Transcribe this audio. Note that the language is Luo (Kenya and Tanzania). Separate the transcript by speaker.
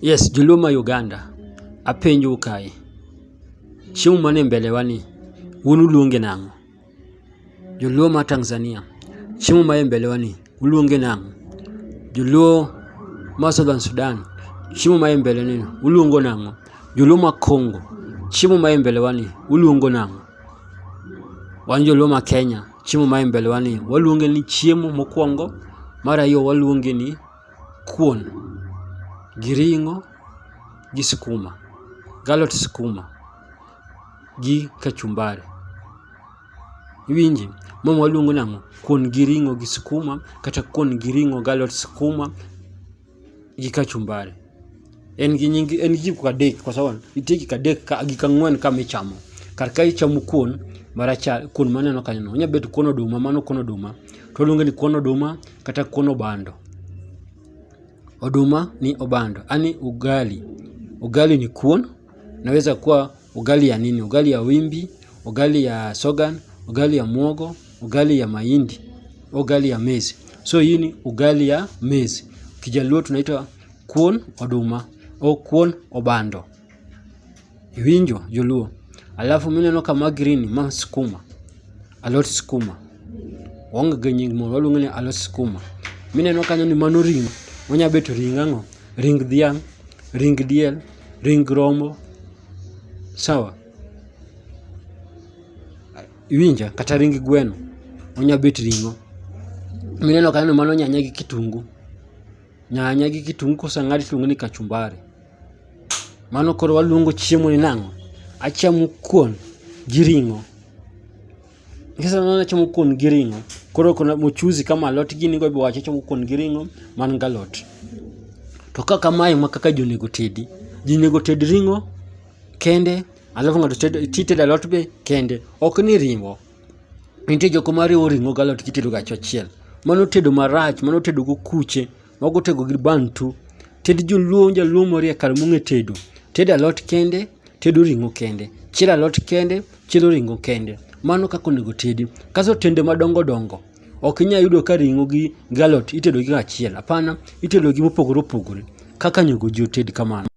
Speaker 1: Yes, joluo ma Uganda, apenjo kae. Chiemo mane mbele wani, wuon uluonge nang'o? Joluo ma Tanzania, chiemo ma mbele wani, uluonge nang'o? Joluo ma Southern Sudan, chiemo ma mbele ni, uluongo nang'o? Joluo ma Congo, chiemo ma mbele wani, uluongo nang'o? Wan joluo ma Kenya, chiemo ma mbele wani, waluonge ni chiemo mokwongo. Mar ariyo waluonge ni kuon gi ring'o gi skuma, galot skuma gi kachumbari. Iwinje? Mama waluongo nang'o? Kuon gi ring'o gi skuma, kata kuon gi ring'o galot skuma gi kachumbari. En gi nying, en gi gik adek, kwa sababu nitie gik adek ka gik ang'wen kama ichamo. Kar ka ichamo kuon marachar, kuon maneno kanyo, onya bet kuon oduma, mano kuon oduma, to waluonge ni kuon oduma kata kuon obando. Oduma ni obando. Ani ugali. Ugali ni kuon. Naweza kuwa ugali ya nini? Ugali ya wimbi, ugali ya sorghum, ugali ya muogo, ugali ya mahindi, ugali ya maize. So hii ni ugali ya maize. Kijaluo tunaita kuon oduma au kuon obando. Iwinjo joluo. Alafu mineno kama green ma skuma, alot skuma. Wonge gi nying moro, waluonge ni alot skuma. Mineno kanyo ni mano ring'o. Onya bet ring ang'o? Ring dhiang', ring diel, ring rombo. Sawa? Iwinja? Kata ring gweno. Onya bet ring'o. Mineno kanyo ni mano nyanya gi kitungu. Nyanya gi kitungu koseng'ad tiluongo ni kachumbari. Mano koro waluongo chiemo ni nang'o? Achamo kuon gi ring'o. Kisa nana chamo kuon gi ring'o, koro kuna mchuzi kama alot gini go ibo wacho chamo kuon gi ring'o man galot. To kaka mae ma kaka jonego tedi. Jinego ted ring'o kende, alafu ng'ato tedo alot be kende. Ok ni ring'o. Nitie joko mariwo ring'o galot kitedo gacho achiel. Mano tedo marach, mano tedo go kuche, mago tego gi bantu. Ted joluo, jaluo morie kar mung'e tedo. Tedo alot kende, tedo ring'o kende. Chielo alot kende, chielo ring'o kende. Mano kako nego tedi. Kaso tende madongo dongo. Ok inya yudo ka ring'o gi galot itedo gi achiel. Hapana, itedo gi mopogore opogore. Kaka nego ji oted kamano.